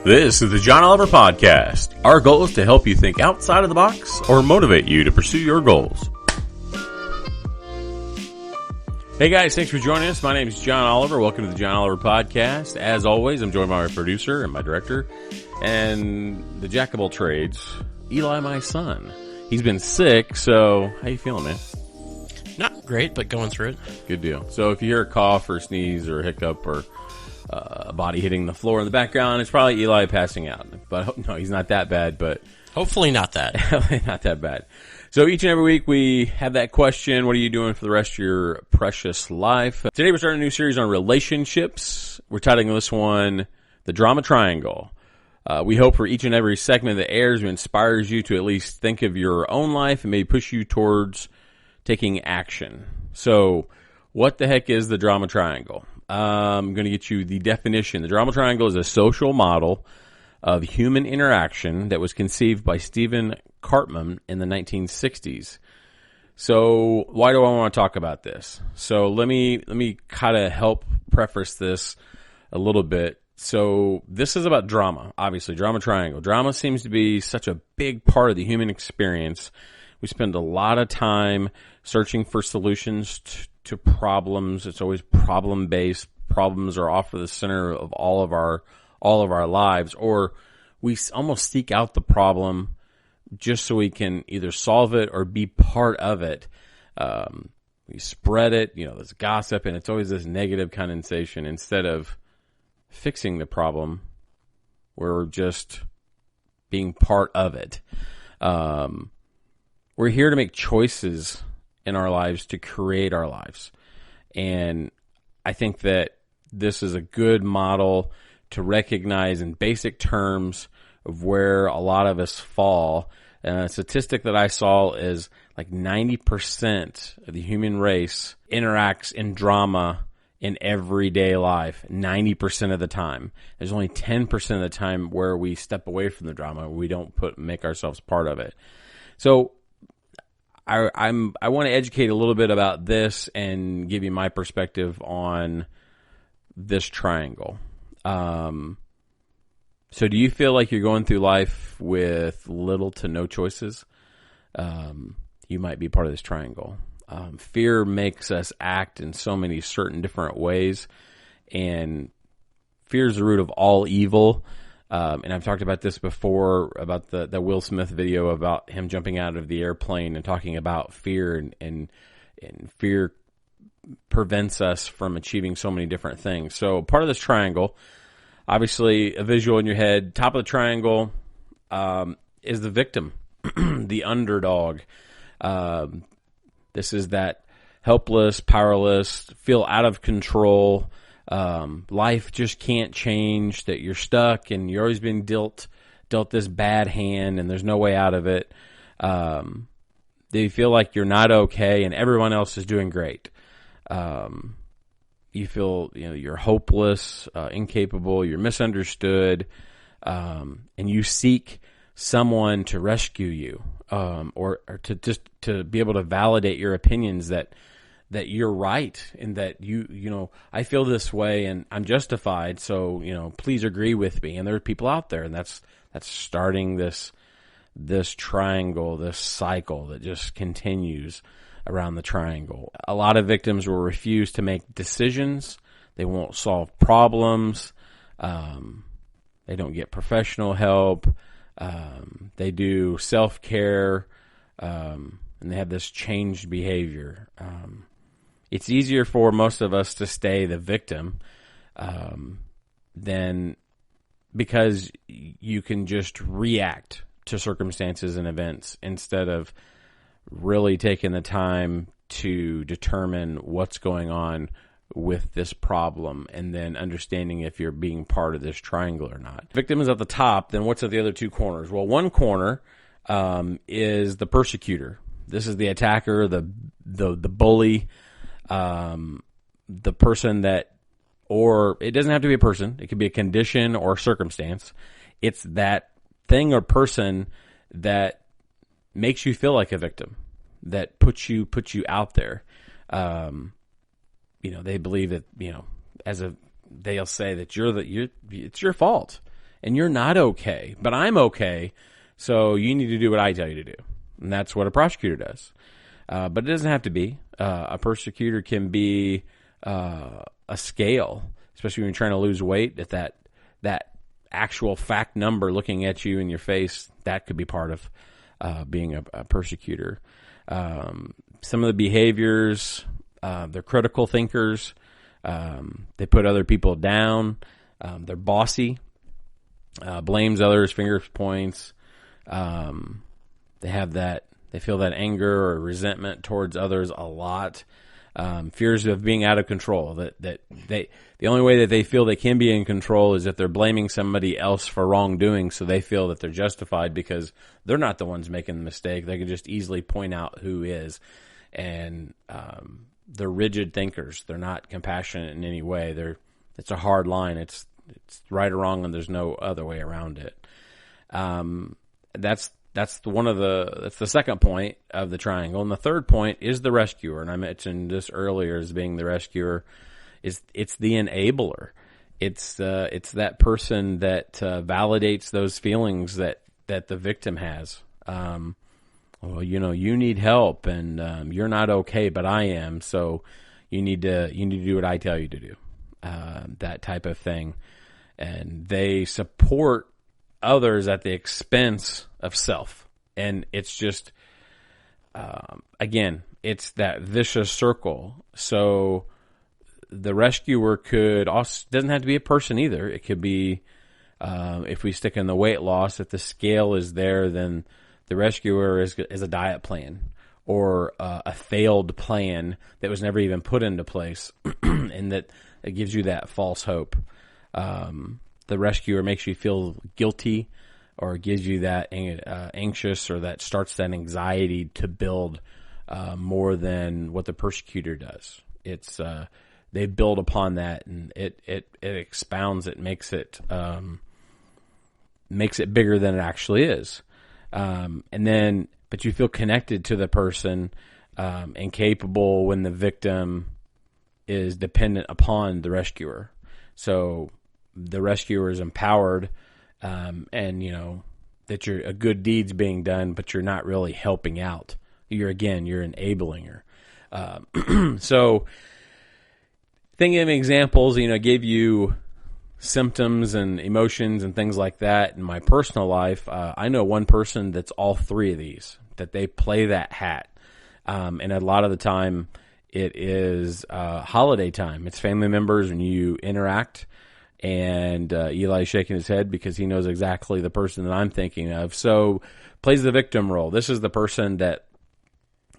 This is the John Oliver Podcast. Our goal is to help you think outside of the box or motivate you to pursue your goals. Hey guys, thanks for joining us. My name is John Oliver. Welcome to the John Oliver Podcast. As always, I'm joined by my producer and my director and the jack of all trades, Eli, my son. He's been sick, so how you feeling, man? Not great, but going through it. Good deal. So if you hear a cough or sneeze or a hiccup or a body hitting the floor in the background, it's probably Eli passing out. But no, he's not that bad, but hopefully not that. not that bad. So each and every week we have that question, what are you doing for the rest of your precious life? Today we're starting a new series on relationships. We're titling this one, The Drama Triangle. We hope for each and every segment that airs inspires you to at least think of your own life and maybe push you towards taking action. So what the heck is the drama triangle? I'm going to get you the definition. The drama triangle is a social model of human interaction that was conceived by Stephen Cartman in the 1960s. So why do I want to talk about this? So let me kind of help preface this a little bit. So this is about drama, obviously, drama triangle. Drama seems to be such a big part of the human experience. We spend a lot of time searching for solutions to problems. It's always problem-based. Problems are off to the center of all of our lives, or we almost seek out the problem just so we can either solve it or be part of it. We spread it, there's gossip, and it's always this negative connotation instead of fixing the problem. We're just being part of it. We're here to make choices in our lives to create our lives. And I think that this is a good model to recognize in basic terms of where a lot of us fall. And a statistic that I saw is like 90% of the human race interacts in drama in everyday life, 90% of the time. There's only 10% of the time where we step away from the drama. We don't make ourselves part of it. So I want to educate a little bit about this and give you my perspective on this triangle. So do you feel like you're going through life with little to no choices? You might be part of this triangle. Fear makes us act in so many certain different ways, and fear is the root of all evil. And I've talked about this before, about the Will Smith video about him jumping out of the airplane and talking about fear, and fear prevents us from achieving so many different things. So part of this triangle, obviously a visual in your head, top of the triangle is the victim, the underdog. This is that helpless, powerless, feel out of control, life just can't change, that you're stuck and you're always being dealt this bad hand and there's no way out of it. That you feel like you're not okay and everyone else is doing great. You feel, you're hopeless, incapable, you're misunderstood, and you seek someone to rescue you, or to just to be able to validate your opinions that you're right and that I feel this way and I'm justified. So, please agree with me. And there are people out there, and that's starting this triangle, this cycle that just continues around the triangle. A lot of victims will refuse to make decisions. They won't solve problems. They don't get professional help. They do self-care, and they have this changed behavior. It's easier for most of us to stay the victim than because you can just react to circumstances and events instead of really taking the time to determine what's going on with this problem and then understanding if you're being part of this triangle or not. Victim is at the top, then what's at the other two corners? Well, one corner is the persecutor. This is the attacker, the bully, the person that, or it doesn't have to be a person, it could be a condition or circumstance. It's that thing or person that makes you feel like a victim, that puts you out there. They believe that, they'll say that it's your fault. and you're not okay, but I'm okay. So you need to do what I tell you to do. And that's what a prosecutor does. But it doesn't have to be. A persecutor can be a scale, especially when you're trying to lose weight. If that actual fact number looking at you in your face, that could be part of being a persecutor. Some of the behaviors, they're critical thinkers. They put other people down. They're bossy. Blames others, finger points. They feel that anger or resentment towards others a lot. Fears of being out of control. The only way that they feel they can be in control is if they're blaming somebody else for wrongdoing, so they feel that they're justified because they're not the ones making the mistake. They can just easily point out who is. And they're rigid thinkers. They're not compassionate in any way. It's a hard line. It's right or wrong, and there's no other way around it. That's the second point of the triangle. And the third point is the rescuer. And I mentioned this earlier as being the rescuer. It's the enabler. It's that person that validates those feelings that the victim has. Well, you need help, and you're not okay, but I am. So you need to do what I tell you to do. That type of thing. And they support others at the expense of self. And it's just, again, it's that vicious circle. So the rescuer could also, doesn't have to be a person either. It could be, if we stick in the weight loss, if the scale is there, then the rescuer is a diet plan or a failed plan that was never even put into place, and that it gives you that false hope. The rescuer makes you feel guilty, or gives you that anxious, or that starts that anxiety to build more than what the persecutor does. It's they build upon that, and it expounds it, makes it bigger than it actually is. But you feel connected to the person, and capable when the victim is dependent upon the rescuer. So the rescuer is empowered, and that a good deed's being done, but you're not really helping out. You're enabling her. So thinking of examples, gave you symptoms and emotions and things like that in my personal life. I know one person that's all three of these, that they play that hat. And a lot of the time it is holiday time. It's family members and you interact, and Eli's shaking his head because he knows exactly the person that I'm thinking of. So plays the victim role. This is the person that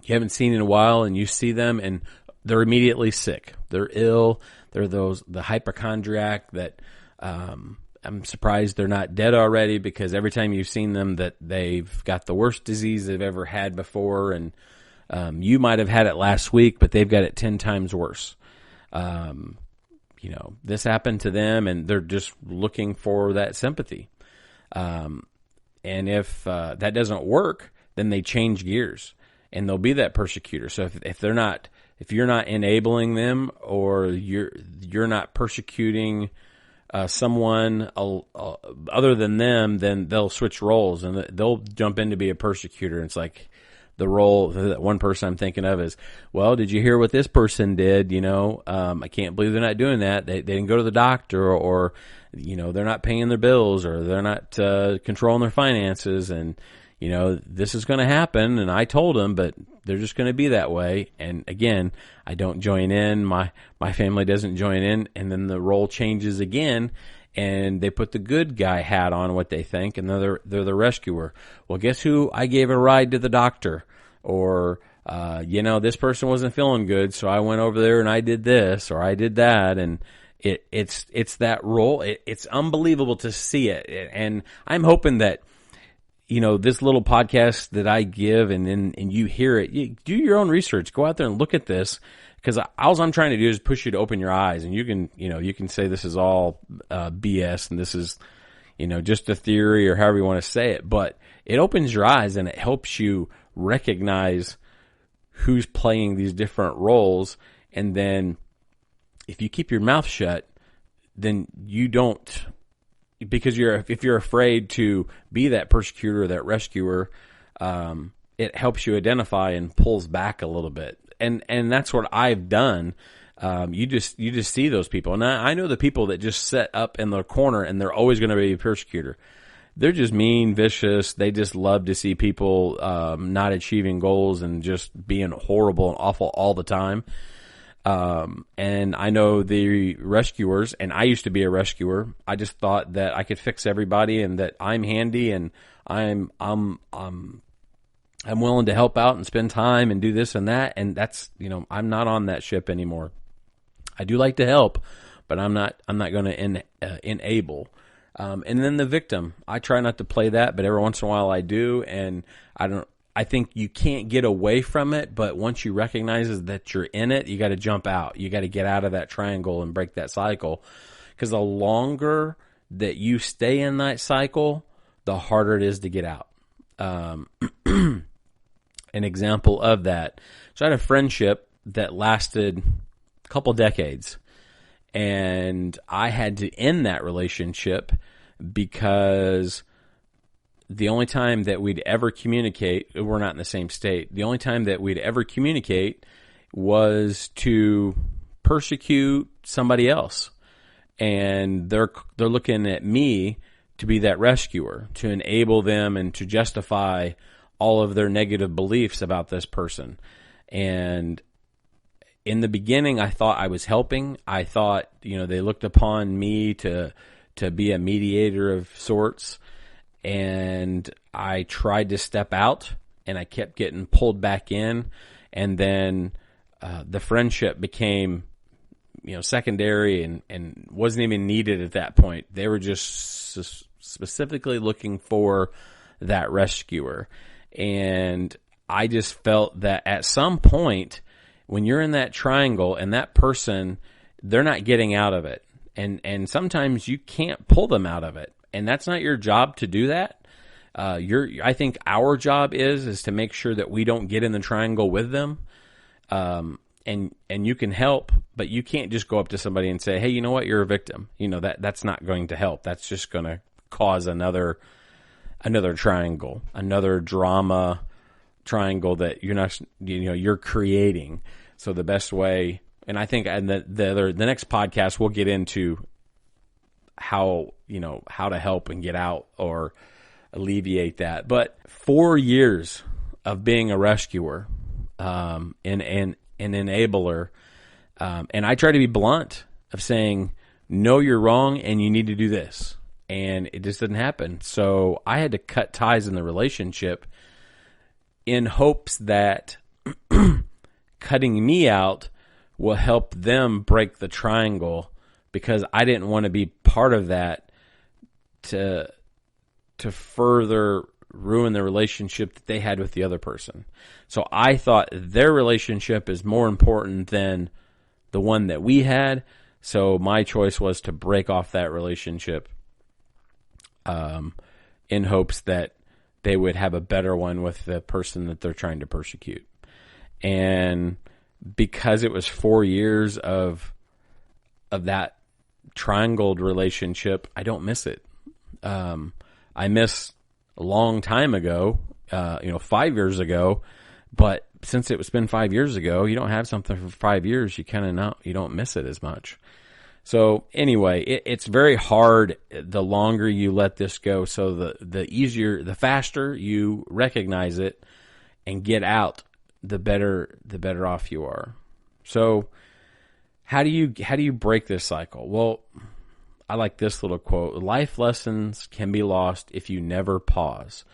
you haven't seen in a while, and you see them and they're immediately sick. They're ill. They're the hypochondriac that I'm surprised they're not dead already, because every time you've seen them that they've got the worst disease they've ever had before, and you might have had it last week, but they've got it 10 times worse. This happened to them, and they're just looking for that sympathy. And if that doesn't work, then they change gears, and they'll be that persecutor. So if you're not enabling them, or you're not persecuting someone other than them, then they'll switch roles and they'll jump in to be a persecutor. And it's like the role that one person I'm thinking of is, well, did you hear what this person did? I can't believe they're not doing that. They didn't go to the doctor, or they're not paying their bills, or they're not controlling their finances, and this is going to happen, and I told them, but they're just going to be that way. And again, I don't join in. My family doesn't join in. And then the role changes again, and they put the good guy hat on, what they think, and they're the rescuer. Well, guess who? I gave a ride to the doctor, or, this person wasn't feeling good, so I went over there and I did this, or I did that. And it's that role. It's unbelievable to see it. And I'm hoping that, this little podcast that I give, and you hear it, you do your own research, go out there and look at this, because all I'm trying to do is push you to open your eyes, and you can say this is all BS, and this is, just a theory, or however you want to say it, but it opens your eyes, and it helps you recognize who's playing these different roles. And then if you keep your mouth shut, then you don't because if you're afraid to be that persecutor or that rescuer, it helps you identify and pulls back a little bit. And that's what I've done. You just see those people. And I know the people that just set up in the corner and they're always going to be a persecutor. They're just mean, vicious. They just love to see people not achieving goals and just being horrible and awful all the time. And I know the rescuers, and I used to be a rescuer. I just thought that I could fix everybody and that I'm handy and I'm willing to help out and spend time and do this and that. And that's, I'm not on that ship anymore. I do like to help, but I'm not going to enable. And then the victim, I try not to play that, but every once in a while I do. And I think you can't get away from it, but once you recognize that you're in it, you got to jump out. You got to get out of that triangle and break that cycle. Because the longer that you stay in that cycle, the harder it is to get out. An example of that. So I had a friendship that lasted a couple decades, and I had to end that relationship because the only time that we'd ever communicate, we're not in the same state, the only time that we'd ever communicate was to persecute somebody else. And they're looking at me to be that rescuer, to enable them and to justify all of their negative beliefs about this person. And in the beginning, I thought I was helping. I thought, they looked upon me to be a mediator of sorts. And I tried to step out, and I kept getting pulled back in. And then the friendship became, secondary and wasn't even needed at that point. They were just specifically looking for that rescuer. And I just felt that at some point, when you're in that triangle and that person, they're not getting out of it. And sometimes you can't pull them out of it. And that's not your job to do that. I think our job is to make sure that we don't get in the triangle with them. And you can help, but you can't just go up to somebody and say, hey, you know what? You're a victim. That's not going to help. That's just going to cause another triangle, another drama triangle that you're creating. So the best way, and I think the next podcast we'll get into how to help and get out or alleviate that. But 4 years of being a rescuer, and an enabler, and I try to be blunt of saying, no, you're wrong and you need to do this. And it just didn't happen. So I had to cut ties in the relationship in hopes that cutting me out will help them break the triangle, because I didn't want to be part of that to further ruin the relationship that they had with the other person. So I thought their relationship is more important than the one that we had. So my choice was to break off that relationship, in hopes that they would have a better one with the person that they're trying to persecute. And because it was 4 years of that triangled relationship, I don't miss it. I miss a long time ago, 5 years ago, but since it's been 5 years ago, you don't have something for 5 years, you don't miss it as much. So anyway, it's very hard the longer you let this go. So the faster you recognize it and get out, the better off you are. So how do you break this cycle? Well, I like this little quote: life lessons can be lost if you never pause.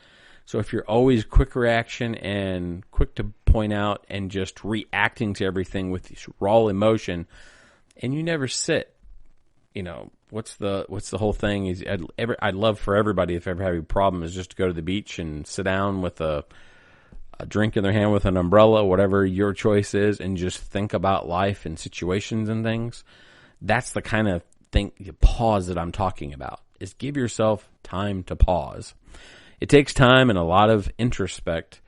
So if you're always quick reaction and quick to point out and just reacting to everything with this raw emotion, and you never sit, what's the whole thing? I'd love for everybody, if ever have a problem, is just to go to the beach and sit down with a drink in their hand with an umbrella, whatever your choice is, and just think about life and situations and things. That's the kind of pause that I'm talking about, is give yourself time to pause. It takes time and a lot of introspect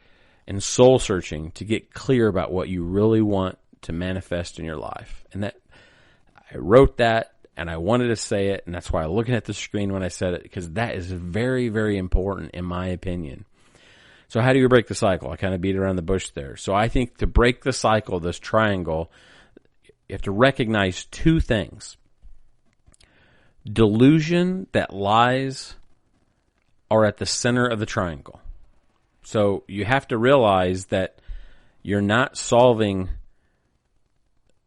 and soul searching to get clear about what you really want to manifest in your life. And that I wrote that and I wanted to say it, and that's why I'm looking at the screen when I said it, because that is very, very important in my opinion. So how do you break the cycle? I kind of beat around the bush there. So I think to break the cycle, this triangle, you have to recognize two things. Delusion that lies are at the center of the triangle. So you have to realize that you're not solving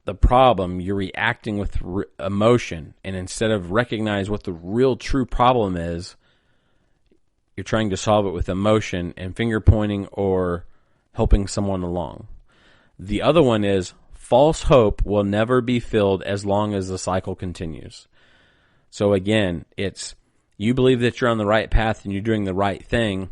the problem, you're reacting with emotion. And instead of recognize what the real true problem is, you're trying to solve it with emotion and finger pointing or helping someone along. The other one is false hope will never be filled as long as the cycle continues. So again, it's you believe that you're on the right path and you're doing the right thing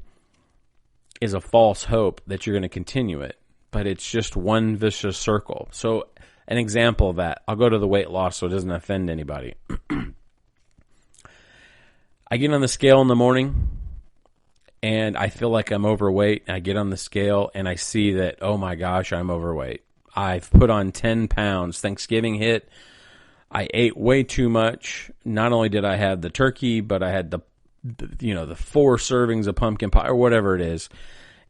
is a false hope that you're going to continue it. But it's just one vicious circle. So an example of that, I'll go to the weight loss so it doesn't offend anybody. I get on the scale in the morning and I feel like I'm overweight. I get on the scale and I see that, oh my gosh, I'm overweight. I've put on 10 pounds. Thanksgiving hit. I ate way too much. Not only did I have the turkey, but I had the 4 servings of pumpkin pie or whatever it is.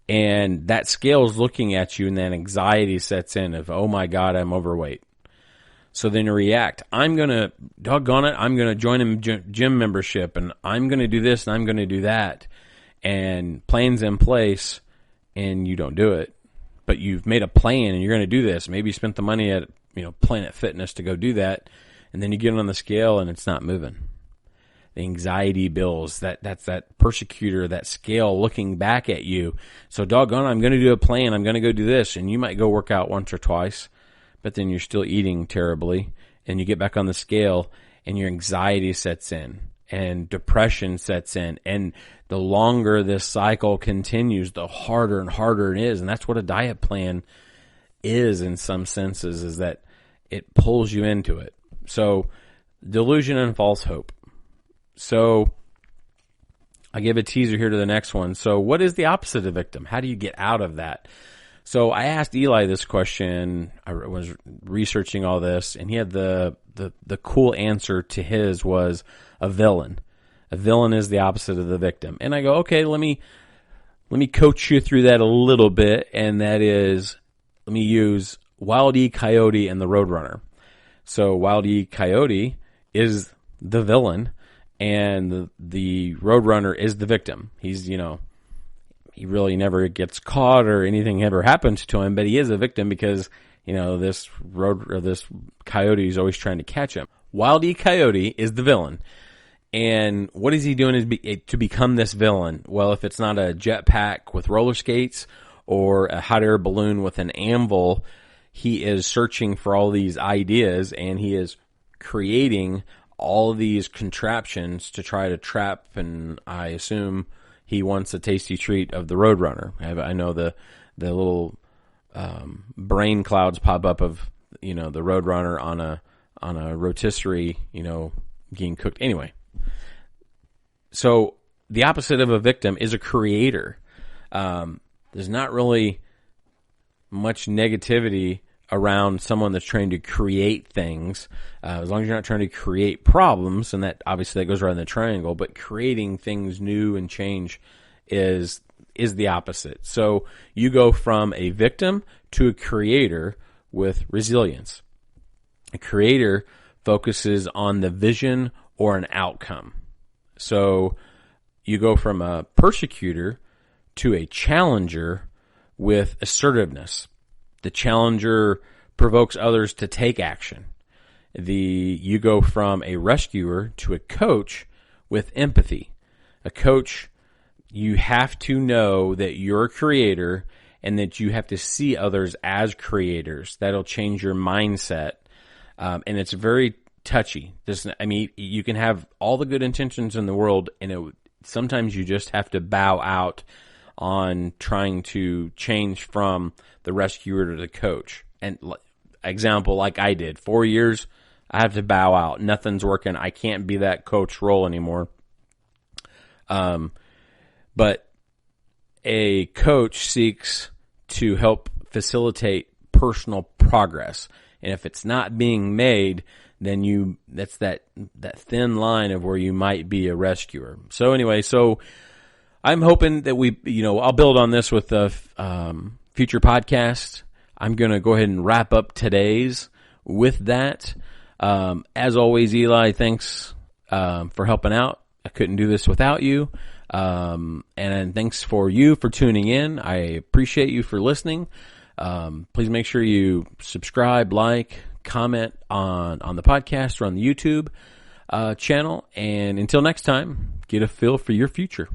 And that scale is looking at you and then anxiety sets in of, oh my God, I'm overweight. So then you react. I'm going to, doggone it, I'm going to join a gym membership and I'm going to do this and I'm going to do that. And plan's in place and you don't do it. But you've made a plan and you're going to do this. Maybe you spent the money at, Planet Fitness to go do that. And then you get on the scale and it's not moving. The anxiety builds, that's that persecutor, that scale looking back at you. So doggone, I'm going to do a plan. I'm going to go do this. And you might go work out once or twice, but then you're still eating terribly. And you get back on the scale and your anxiety sets in and depression sets in. And the longer this cycle continues, the harder and harder it is. And that's what a diet plan is in some senses, is that it pulls you into it. So delusion and false hope. So I give a teaser here to the next one. So what is the opposite of victim? How do you get out of that? So I asked Eli this question. I was researching all this, and he had the cool answer to his was a villain. A villain is the opposite of the victim. And I go, okay, let me coach you through that a little bit, and that is, let me use Wild E. Coyote and the Roadrunner. So Wild E. Coyote is the villain, and the Roadrunner is the victim. He's, he really never gets caught or anything ever happens to him, but he is a victim because, this coyote is always trying to catch him. Wild E. Coyote is the villain. And what is he doing to become this villain? Well, if it's not a jetpack with roller skates or a hot air balloon with an anvil, he is searching for all these ideas and he is creating all of these contraptions to try to trap, and I assume he wants a tasty treat of the Roadrunner. I know the little brain clouds pop up of the Roadrunner on a rotisserie, getting cooked. Anyway, so the opposite of a victim is a creator. There's not really much negativity around someone that's trying to create things, as long as you're not trying to create problems, and that obviously that goes around the triangle, but creating things new and change is the opposite. So you go from a victim to a creator with resilience. A creator focuses on the vision or an outcome. So you go from a persecutor to a challenger with assertiveness. The challenger provokes others to take action. You go from a rescuer to a coach with empathy. A coach, you have to know that you're a creator and that you have to see others as creators. That'll change your mindset. And it's very touchy. You can have all the good intentions in the world, and sometimes you just have to bow out on trying to change from the rescuer to the coach. And example, like I did, 4 years, I have to bow out. Nothing's working. I can't be that coach role anymore. But a coach seeks to help facilitate personal progress. And if it's not being made, then that's that thin line of where you might be a rescuer. So anyway, I'm hoping that I'll build on this with the future podcast. I'm going to go ahead and wrap up today's with that. As always, Eli, thanks for helping out. I couldn't do this without you. And thanks for tuning in. I appreciate you for listening. Please make sure you subscribe, like, comment on the podcast or on the YouTube channel. And until next time, get a feel for your future.